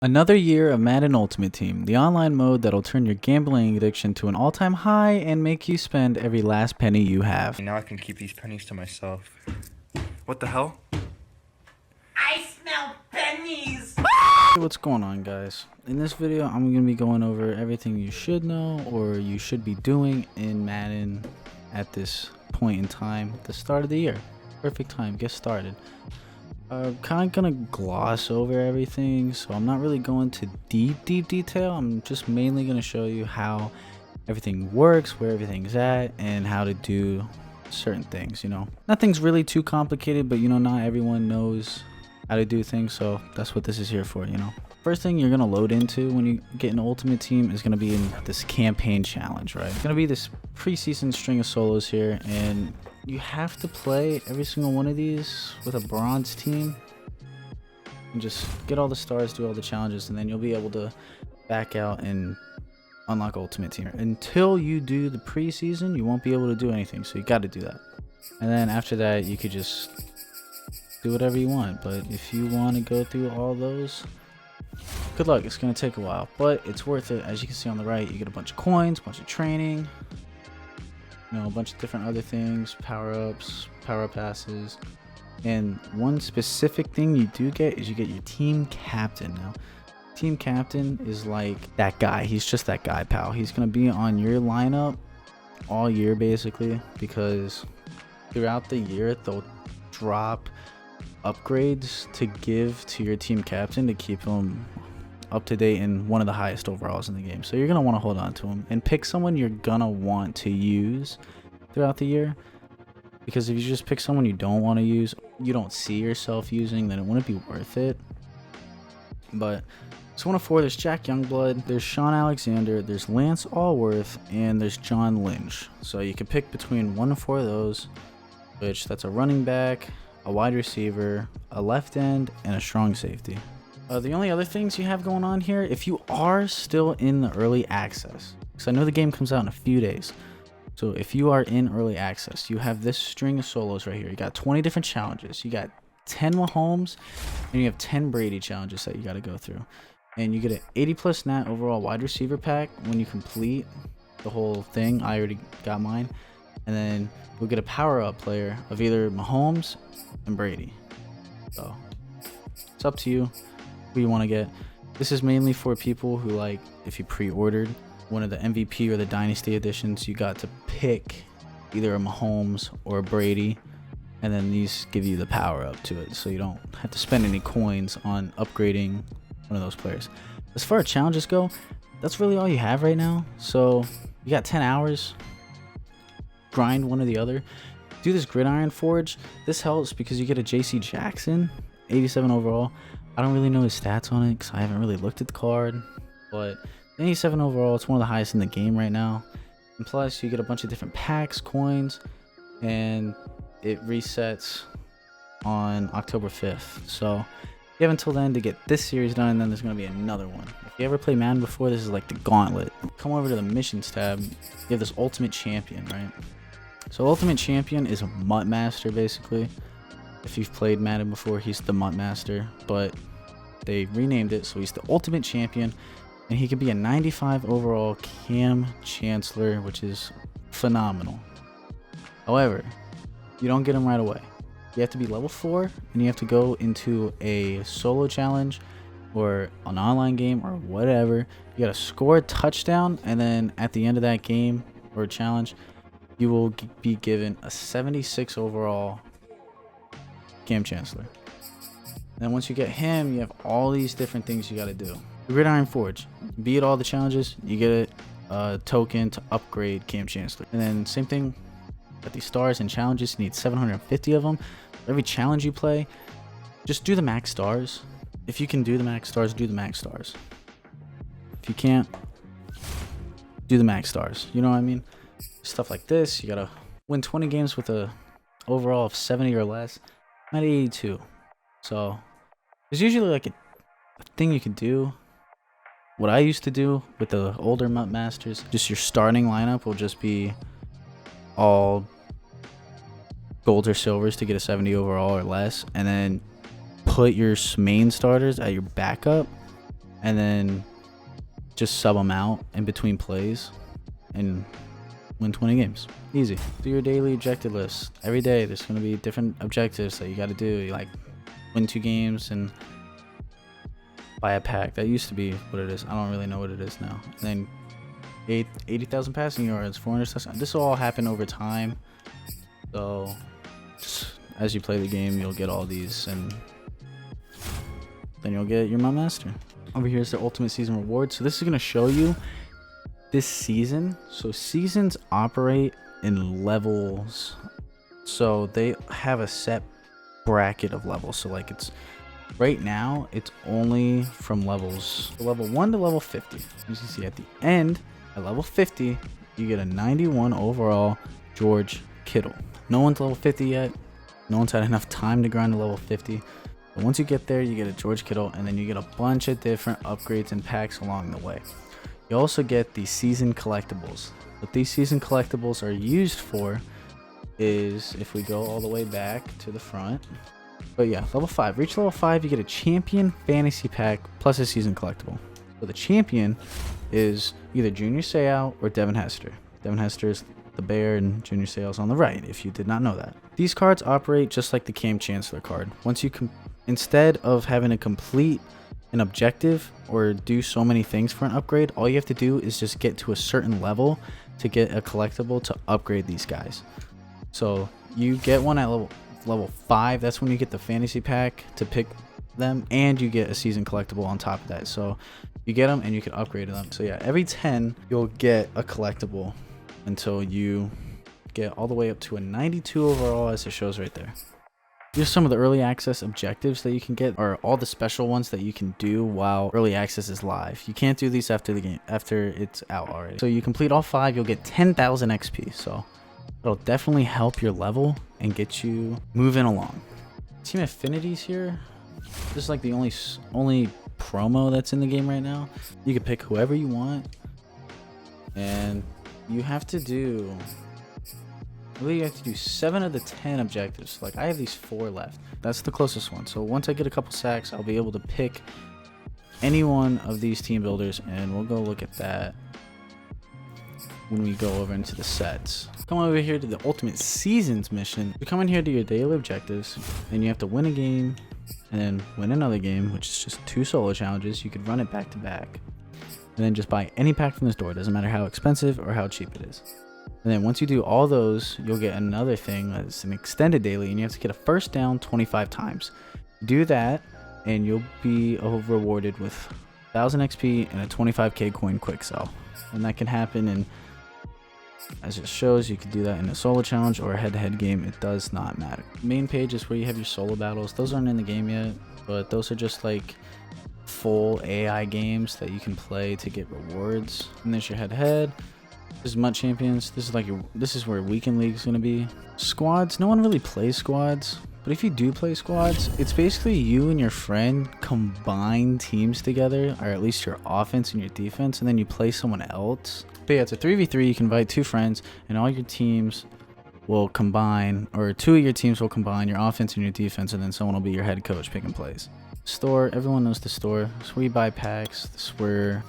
Another year of Madden Ultimate Team, the online mode that'll turn your gambling addiction to an all-time high and make you spend every last penny you have. Now I can keep these pennies to myself. What the hell? I smell pennies! What's going on, guys? In this video, I'm going to be going over everything you should know or you should be doing in Madden at this point in time, at the start of the year. Perfect time, get started. Kind of gonna gloss over everything, so I'm not really going to deep detail. I'm just mainly gonna show you how everything works, where everything's at, and how to do certain things. Nothing's really too complicated, but not everyone knows how to do things, so that's what this is here for. First thing you're gonna load into when you get an Ultimate Team is gonna be in this campaign challenge, right? It's gonna be this preseason string of solos here, and you have to play every single one of these with a bronze team and just get all the stars, do all the challenges, and then you'll be able to back out and unlock Ultimate Team. Until you do the preseason, you won't be able to do anything, so you got to do that. And then after that, you could just do whatever you want. But if you want to go through all those, good luck. It's going to take a while, but it's worth it. As you can see on the right, you get a bunch of coins, a bunch of training, a bunch of different other things, power-ups, power passes. And one specific thing you do get is you get your team captain. Now, team captain is like that guy. He's just that guy, pal. He's going to be on your lineup all year, basically, because throughout the year, they'll drop upgrades to give to your team captain to keep him up to date and one of the highest overalls in the game. So you're going to want to hold on to him and pick someone you're going to want to use throughout the year, because if you just pick someone you don't want to use, you don't see yourself using, then it wouldn't be worth it. But so 1 of 4, there's Jack Youngblood, there's Sean Alexander, there's Lance Allworth, and there's John Lynch. So you can pick between 1 of 4 of those, which that's a running back, a wide receiver, a left end, and a strong safety. The only other things you have going on here, if you are still in the early access, because I know the game comes out in a few days, so if you are in early access, you have this string of solos right here. You got 20 different challenges. You got 10 Mahomes, and you have 10 Brady challenges that you got to go through. And you get an 80+ nat overall wide receiver pack when you complete the whole thing. I already got mine. And then you'll get a power-up player of either Mahomes and Brady. So it's up to you who you want to get. This is mainly for people who, like, if you pre-ordered one of the MVP or the Dynasty editions, you got to pick either a Mahomes or a Brady, and then these give you the power up to it, so you don't have to spend any coins on upgrading one of those players. As far as challenges go, that's really all you have right now. So you got 10 hours, grind one or the other. Do this Gridiron Forge. This helps because you get a JC Jackson, 87 overall. I don't really know his stats on it because I haven't really looked at the card, but 87 overall, it's one of the highest in the game right now. And plus, you get a bunch of different packs, coins, and it resets on October 5th. So you have until then to get this series done, and then there's going to be another one. If you ever played Madden before, this is like the gauntlet. Come over to the missions tab. You have this Ultimate Champion, right? So Ultimate Champion is a MUT Master, basically. If you've played Madden before, he's the MUT Master, but they renamed it, so he's the Ultimate Champion. And he could be a 95 overall Kam Chancellor, which is phenomenal. However, you don't get him right away. You have to be level 4, and you have to go into a solo challenge or an online game or whatever. You got to score a touchdown, and then at the end of that game or challenge, you will be given a 76 overall Kam Chancellor. And then once you get him, you have all these different things you got to do. The Gridiron Forge, beat all the challenges, you get a token to upgrade Kam Chancellor. And then same thing, got these stars and challenges, you need 750 of them. Every challenge you play, just do the max stars. If you can do the max stars, do the max stars. If you can't, do the max stars. You know what I mean? Stuff like this, you gotta win 20 games with a overall of 70 or less. I'm at 82. So there's usually like a thing you can do. What I used to do with the older MUT Masters, just your starting lineup will just be all golds or silvers to get a 70 overall or less, and then put your main starters at your backup and then just sub them out in between plays and win 20 games. Easy. Do your daily objective list. Every day there's going to be different objectives that you got to do. You like win 2 games and buy a pack. That used to be what it is. I don't really know what it is now. And then 80,000 passing yards, 400 touchdowns. This will all happen over time. So just as you play the game, you'll get all these, and then you'll get your MUT Master. Over here is the Ultimate Season Reward. So this is going to show you this season. So seasons operate in levels. So they have a set bracket of levels. So like it's right now, it's only from levels level 1 to level 50. As you can see at the end, at level 50, you get a 91 overall George Kittle. No one's level 50 yet. No one's had enough time to grind to level 50. But once you get there, you get a George Kittle, and then you get a bunch of different upgrades and packs along the way. You also get the season collectibles. What these season collectibles are used for is, if we go all the way back to the front, but yeah, level 5. Reach level 5, you get a champion fantasy pack plus a season collectible. So the champion is either Junior Seau or Devin Hester. Devin Hester is the bear and Junior Seau's on the right, if you did not know that. These cards operate just like the Kam Chancellor card. Once you instead of having to complete an objective or do so many things for an upgrade, all you have to do is just get to a certain level to get a collectible to upgrade these guys. So you get one at level 5. That's when you get the fantasy pack to pick them, and you get a season collectible on top of that. So you get them and you can upgrade them. So yeah, every 10 you'll get a collectible until you get all the way up to a 92 overall, as it shows right there. Here's some of the early access objectives that you can get, or all the special ones that you can do while early access is live. You can't do these after the game, after it's out already. So you complete all 5, you'll get 10,000 XP. So it'll definitely help your level and get you moving along. Team affinities here. This is like the only promo that's in the game right now. You can pick whoever you want, and you have to do, I believe you have to do 7 of the 10 objectives. Like I have these 4 left. That's the closest one. So once I get a couple sacks, I'll be able to pick any one of these team builders, and we'll go look at that when we go over into the sets. Come over here to the Ultimate Seasons mission. You come in here to your daily objectives, and you have to win a game and then win another game, which is just 2 solo challenges. You could run it back to back, and then just buy any pack from the store. Doesn't matter how expensive or how cheap it is. And then once you do all those, you'll get another thing that's an extended daily, and you have to get a first down 25 times. Do that, and you'll be rewarded with 1,000 XP and a 25k coin quick sell. And that can happen in, as it shows, you can do that in a solo challenge or a head-to-head game. It does not matter. Main page is where you have your solo battles. Those aren't in the game yet, but those are just like full AI games that you can play to get rewards. And there's your head-to-head. This is MUT Champions. This is where Weekend League is going to be. Squads. No one really plays squads, but if you do play squads, it's basically you and your friend combine teams together, or at least your offense and your defense, and then you play someone else. But yeah, it's a 3v3. You can invite 2 friends, and all your teams will combine, or 2 of your teams will combine your offense and your defense, and then someone will be your head coach picking plays. Store, everyone knows the store. It's where you buy packs. This is where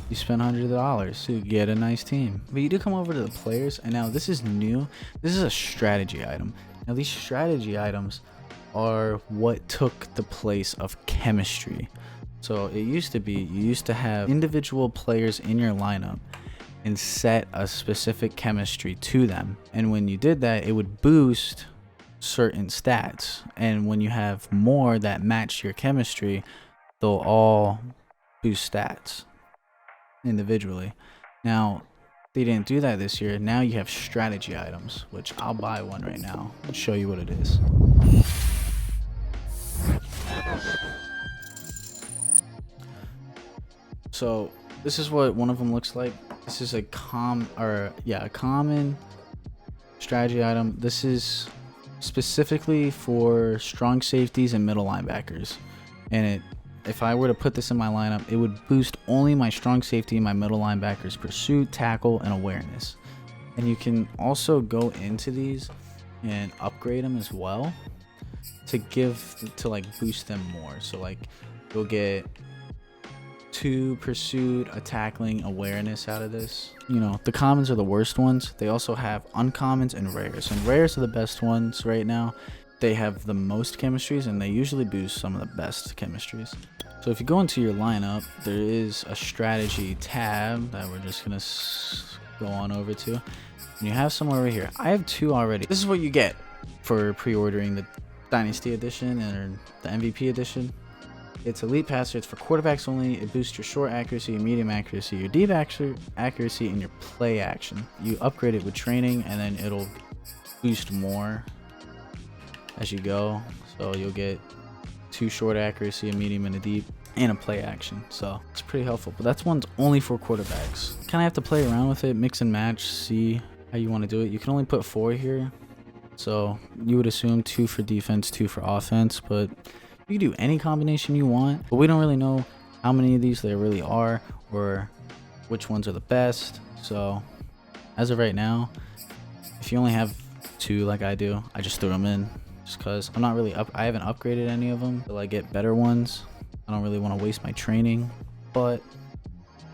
you spend hundreds of dollars to get a nice team. But you do come over to the players, and now this is new. This is a strategy item. Now these strategy items are what took the place of chemistry. So it used to be, you used to have individual players in your lineup and set a specific chemistry to them. And when you did that, it would boost certain stats. And when you have more that match your chemistry, they'll all boost stats individually. Now, they didn't do that this year. Now you have strategy items, which I'll buy one right now and show you what it is. So this is what one of them looks like. This is a common strategy item. This is specifically for strong safeties and middle linebackers, and if I were to put this in my lineup, it would boost only my strong safety and my middle linebackers pursuit, tackle, and awareness. And you can also go into these and upgrade them as well to like boost them more. So like you'll get 2 pursuit, a tackling, awareness out of this. You know, the commons are the worst ones. They also have uncommons and rares, and rares are the best ones right now. They have the most chemistries, and they usually boost some of the best chemistries. So if you go into your lineup, there is a strategy tab that we're just gonna go on over to, and you have some over here. I have 2 already. This is what you get for pre-ordering the Dynasty Edition and the MVP Edition. It's Elite Passer. It's for quarterbacks only. It boosts your short accuracy, your medium accuracy, your deep accuracy, and your play action. You upgrade it with training, and then it'll boost more as you go. So you'll get 2 short accuracy, a medium, and a deep, and a play action. So it's pretty helpful. But that's one's only for quarterbacks. Kind of have to play around with it, mix and match, see how you want to do it. You can only put 4 here. So you would assume 2 for defense, 2 for offense, but you can do any combination you want, but we don't really know how many of these there really are or which ones are the best. So as of right now, if you only have 2 like I do, I just threw them in just because I'm not really I haven't upgraded any of them till I get better ones. I don't really want to waste my training, but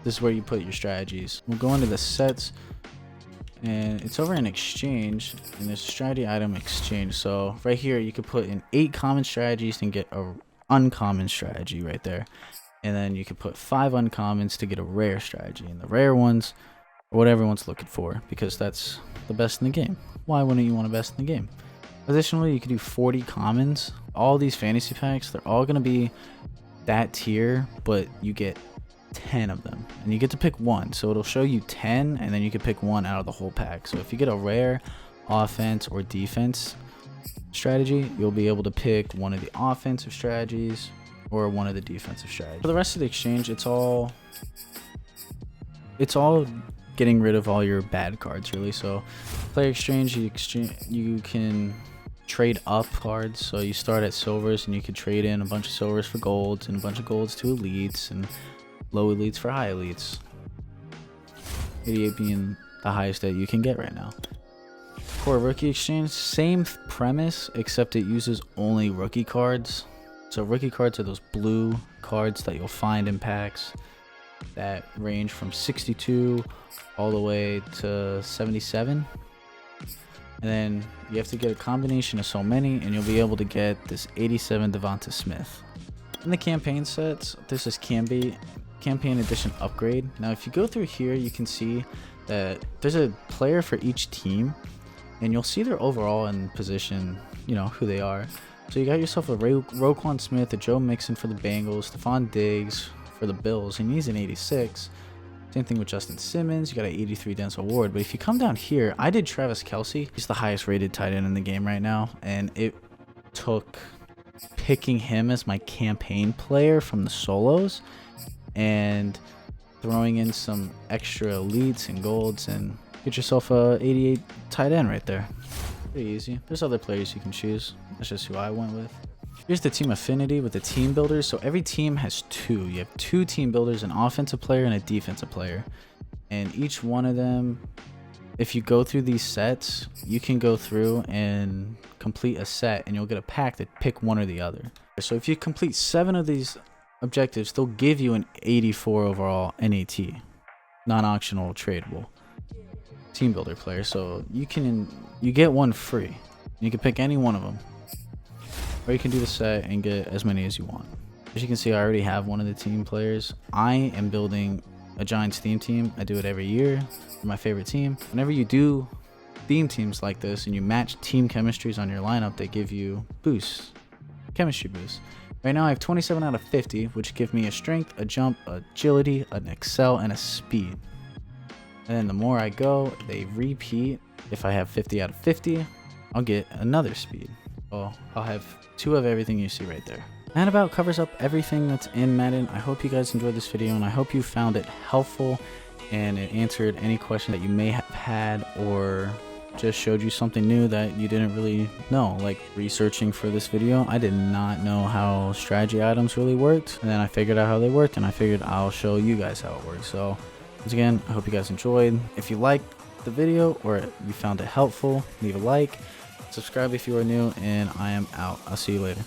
this is where you put your strategies. We'll go into the sets, and it's over in exchange, and there's strategy item exchange. So right here you could put in 8 common strategies and get a uncommon strategy right there, and then you could put 5 uncommons to get a rare strategy, and the rare ones are what everyone's looking for because that's the best in the game. Why wouldn't you want the best in the game? Additionally, you could do 40 commons. All these fantasy packs, they're all going to be that tier, but you get 10 of them, and you get to pick 1. So it'll show you 10, and then you can pick 1 out of the whole pack. So if you get a rare offense or defense strategy, you'll be able to pick one of the offensive strategies or one of the defensive strategies. For the rest of the exchange, it's all getting rid of all your bad cards, really. So player exchange, you can trade up cards. So you start at silvers, and you can trade in a bunch of silvers for golds, and a bunch of golds to elites, and low elites for high elites. 88 being the highest that you can get right now. Core rookie exchange, same premise, except it uses only rookie cards. So rookie cards are those blue cards that you'll find in packs that range from 62 all the way to 77. And then you have to get a combination of so many, and you'll be able to get this 87 Devonta Smith. In the campaign sets, this is Campaign Edition upgrade. Now if you go through here, you can see that there's a player for each team, and you'll see their overall and position, you know, who they are. So you got yourself a Roquan Smith, a Joe Mixon for the Bengals, Stephon Diggs for the Bills, and he's an 86. Same thing with Justin Simmons. You got an 83 Denzel Ward. But if you come down here, I did Travis Kelce. He's the highest rated tight end in the game right now, and it took picking him as my campaign player from the solos and throwing in some extra elites and golds, and get yourself a 88 tight end right there. Pretty easy. There's other players you can choose. That's just who I went with. Here's the team affinity with the team builders. So every team has 2. You have 2 team builders, an offensive player and a defensive player. And each one of them, if you go through these sets, you can go through and complete a set, and you'll get a pack that pick one or the other. So if you complete 7 of these objectives, they'll give you an 84 overall NAT, non-auctional tradable team builder player. So you get one free. You can pick any one of them, or you can do the set and get as many as you want. As you can see, I already have one of the team players. I am building a Giants theme team. I do it every year for my favorite team. Whenever you do theme teams like this and you match team chemistries on your lineup, they give you boosts, chemistry boosts. Right now I have 27 out of 50, which give me a strength, a jump, agility, an excel, and a speed. And then the more I go, they repeat. If I have 50 out of 50, I'll get another speed. So I'll have 2 of everything you see right there. That about covers up everything that's in Madden. I hope you guys enjoyed this video, and I hope you found it helpful and it answered any question that you may have had, or just showed you something new that you didn't really know. Like researching for this video, I did not know how strategy items really worked, and then I figured out how they worked, and I figured I'll show you guys how it works. So once again, I hope you guys enjoyed. If you liked the video or you found it helpful, leave a like, subscribe if you are new, and I am out. I'll see you later.